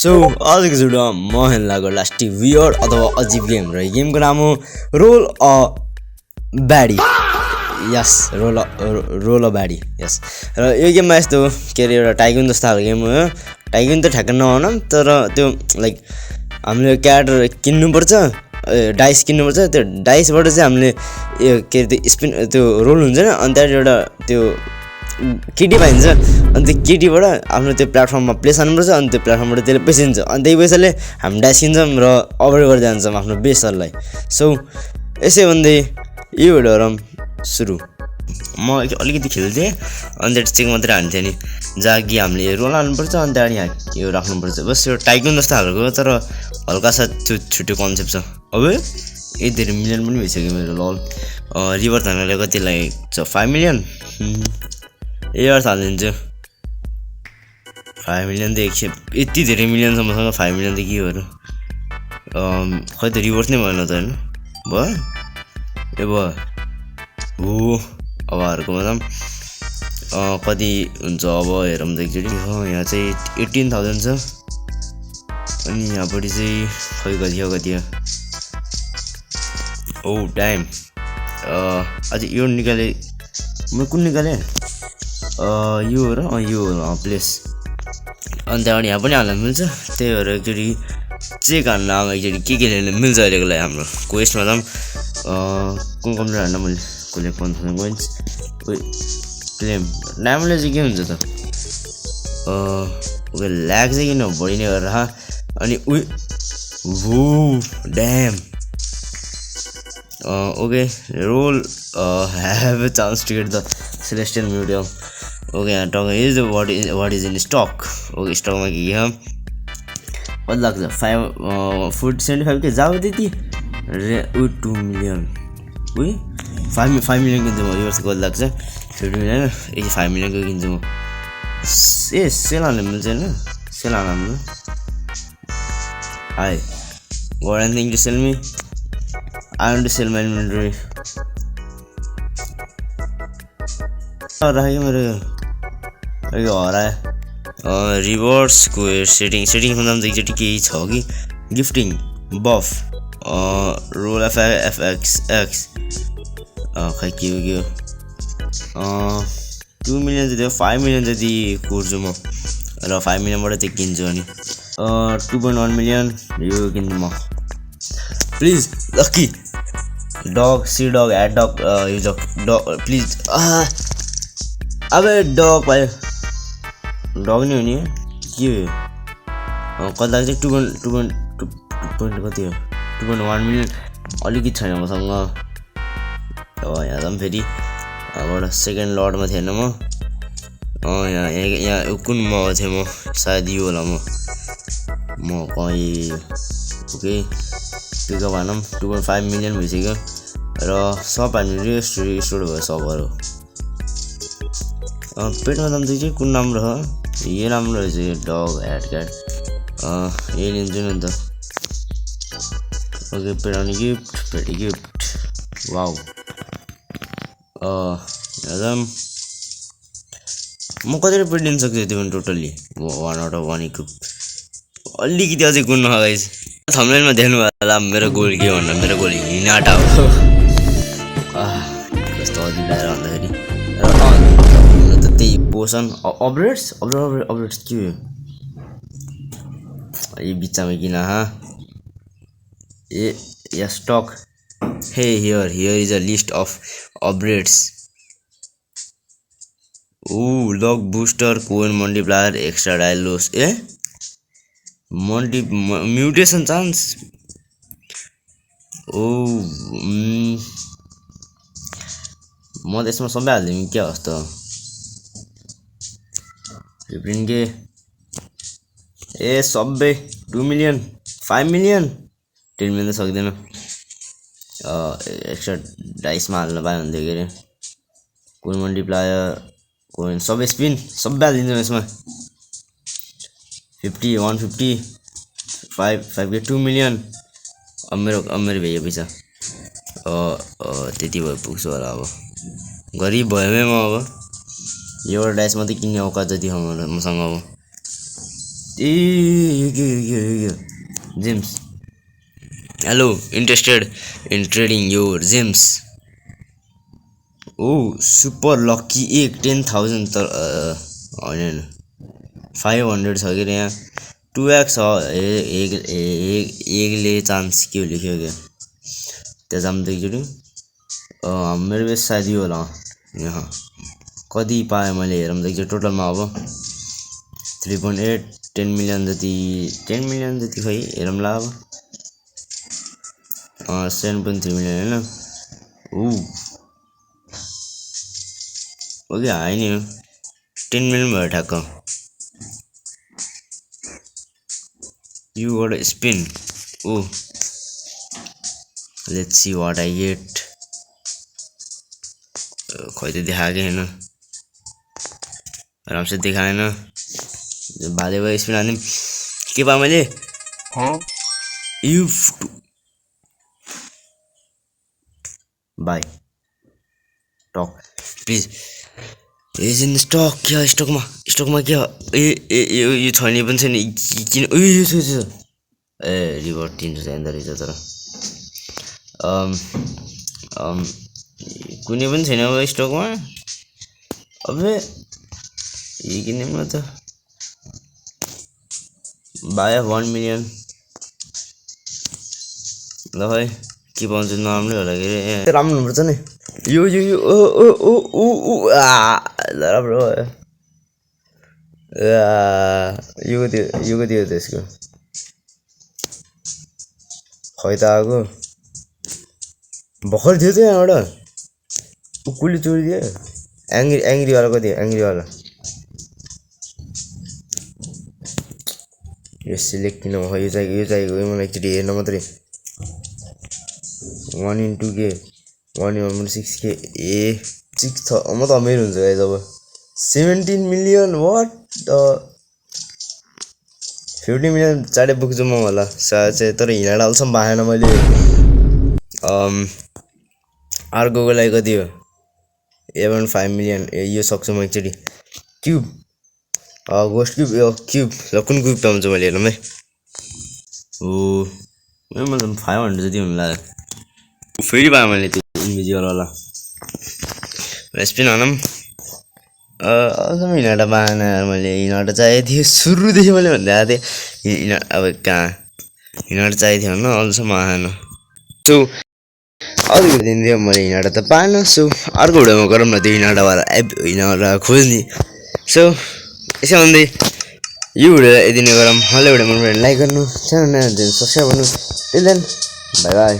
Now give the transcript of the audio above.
So आजको भिडियोमा म हेर्न लास्ट वियर्ड अथवा अजीब गेम र गेमको नाम हो roll a baddie. Yes roll a baddie yes. र यो गेममा यस्तो के अरे एउटा टाइकुन जस्तो खालको गेम हो। टाइकुन त ठ्याक्क नहुन तर त्यो लाइक हामीले क्यारेक्टर किन्नुपर्छ, डाइस किन्नुपर्छ। त्यो डाइसबाट चाहिँ हामीले यो के अरे त्यो स्पिन त्यो रोल हुन्छ नि, अनि त्यहाँबाट एउटा त्यो केटी पाइन्छ। अनि त्यो केटीबाट आफ्नो त्यो प्लेटफर्ममा प्लेस हान्नुपर्छ, अनि त्यो प्लेटफर्मबाट त्यसले पैसा दिन्छ। अनि त्यही पैसाले हामी डाइस किन्छौँ र अपग्रेड गर्दै जान्छौँ आफ्नो बेसहरूलाई। सो यसै भन्दै यो भिडियोहरू सुरु। म अलिकति खेल्थेँ अनि त्यहाँ चेक मात्रै हान्थेँ नि, जहाँ कि हामीले रोल हाल्नुपर्छ अनि त्यहाँदेखि यो राख्नुपर्छ। बस यो टाइकुन जस्तो खालको तर हल्का सा त्यो छुट्टो कन्सेप्ट छ। अब यति धेरै मिलियन पनि भइसक्यो मेरो लल। रिभर थाल्नलाई कति लाग्छ 5 मिलियन। एयर हालिदिन्छु 5 मिलियन त एकखेप। यति धेरै मिलियन छ मसँग 5 मिलियन त के हो। खै त रिभर्स नै भएन त होइन भयो ए भयो हो। अब अर्कोमा त कति हुन्छ अब हेरौँ त एकचोटि। यहाँ चाहिँ 18,000 छ अनि यहाँपट्टि चाहिँ खै कति हो। ओ टाइम अझै यो निकालेँ म। कुन निकालेँ यो हो र यो प्लेस। अनि त्यहाँबाट यहाँ पनि हाल्न मिल्छ। त्यही भएर एकचोटि चेक हान्न अब एकचोटि के लिन मिल्छ अहिलेको लागि हाम्रो क्वेस्टमा त कुन कम्प्युटर हाल्न मैले कसले 5,000 कोइन्स क्लेम नामले चाहिँ के हुन्छ त ल्याग चाहिँ किन बढी नै गरेर। अनि वो damn okay roll have a chance to get the celestial museum. Okay यहाँ टक is what is in stock. Okay स्टकमा के छ कति लाग्छ 75 के जाऊ त्यति रे 2 मिलियन। 5 मिलियन किन्छु म। यो कति लाग्छ 50 मिलियन। 5 मिलियनको किन्छु म। सेल हाल्नु मिल्छ होइन सेल हाल्नु hi go and thing to sell me. I want to sell my inventory. राखेँ मेरो यो हरायो। रिवर्सको सेटिङमा जान्छ एकचोटि केही छ कि गिफ्टिङ बफ रोल एफएक्स खै के हो 2 मिलियन जति 5 मिलियन जति कुर्छु म र 5 मिलियनबाट चाहिँ किन्छु। अनि 2.1 मिलियन यो किन्छु म प्लिज। लक्की डग सी डग एड डग यो डग प्लिज। अब डग पायो डग नै हो नि के हो कति लाग्छ 2.2 कति हो 2.1 मिलियन। अलिकति छैन मसँग। यहाँ त फेरि अबबाट सेकेन्ड लर्डमा थिएन म। यहाँ कुन म थिएँ म सायद यो होला म कहीँ ओके पिकअप हानौँ। 2.5 मिलियन भइसक्यो र सब हामी रिस्टोर भयो सबहरू। पेटमा जान्छ चाहिँ कुन राम्रो छ यो राम्रो रहेछ यो डग एड क्याट यही लिन्छु नि त। ओके पेटाउने गिफ्ट वाउ। म कति पेट लिन सक्छु त्यो पनि टोटल्ली 1 आउट अफ 1 इक्विप। अलिकति अझै कुन नगाइस थम्बनेलमा देख्नु होला मेरो गोल के भन्दा मेरो गोल हिनाटा हो। कस्तो अजिब आएर भन्दाखेरि त त्यही पोसन अपग्रेड्स के हो यो बिचमा किन ए या stock hey here is a list of upgrades. Luck booster coin multiplier extra डायलोस म्युटेसन चान्स। म त यसमा सबै हालिदिउँ क्या जस्तो 15 के सबै 2 मिलियन 5 मिलियन 10 मिलियन त सक्दैन। एक्स्ट्रा डाइसमा हाल्न पायो भने के अरे कोइन मल्टिप्लायर कोइन सबै स्पिन सबै हालिदिन्छौँ यसमा 50 150 5 के 2 मिलियन। अब मेरो भइयो पैसा त्यति भयो पुग्छु होला। अब गरिब भयो म अब एउटा डाइस मात्रै किन्ने औकात जति हो मसँग अब gems. Hello, interested in trading your gems? Oh, super lucky एक 10,000 तर होइन 500 छ के यहाँ 2x छ एकले चान्स के लेख्यो क्या त्यहाँ जाम एकचोटि मेरो बेस सायद यो होला यहाँ कति पाएँ मैले हेरौँ त एकचोटि टोटलमा अब 3.8 10 मिलियन जति खै हेरौँ ला अब 7.3 मिलियन होइन ओके हाई नि 10 मिलियन भयो ठ्याक्क You got a spin. Oh, let's see what I get. खोई त देखाएको हैन आरामसे देखाएन बाले भयो स्पिन हान्दिम के पा मैले if by talk please is in stock क्या स्टकमा क्या यो छैन पनि छैन किन यो छ ए रिभर्ट 300 जाँदा रहेछ तर कुनै पनि छैन अब स्टकमा अबे यो किन्ने म त बाय 1 मिलियन ल भाइ के पाउँछ नराम्रो होला के रे राम्रो हुनुपर्छ नि यो ओ राम्रो भयो यो दियो त्यसको खै त आएको भर्खर थियो त यहाँबाट कुली चोरिदियो एङ्ग्री वाला कति एङ्ग्री वाला यो सिलेक्ट किन भयो यो चाहिएको मलाई एकचोटि हेर्न मात्रै 1 into k 1 into 6k ए 6 छ म त अमेर हुन्छ गाइस अब 17 मिलियन व्हाट द 50 मिलियन चाँडै पुग्छु म होला सायद चाहिँ तर हिँडेर अल्छम पाएन मैले अर्कोको लागि कति हो 8.5 मिलियन यो सक्छु म एकचोटि क्युब गोस्ट क्युब ल कुन क्युब पाउँछु मैले हेरौँ है ओ मतलब 500 जति हुनु लाग्यो फेरि पाएँ मैले त्यो इन्भिजिबल वाला स्पिन हानौँ अझसम्म हिँडाटा पाएन मैले हिँडाटा चाहिएको थियो सुरुदेखि मैले भन्दै आएको थिएँ अब कहाँ हिँडाटा चाहिएको थियो होइन अझसम्म आएन सो अरूको दिन थियो मैले हिँडाटा त पाएन सो अर्को भिडियोमा गरौँ न त्यो हिँडाटा खोज्ने सो यसो भन्दै यो भिडियो यति नै गरौँ हल्लो भिडियो मन पऱ्यो लाइक गर्नु च्यानल नयाँ सब्सक्राइब गर्नु टिल देन बाई बाई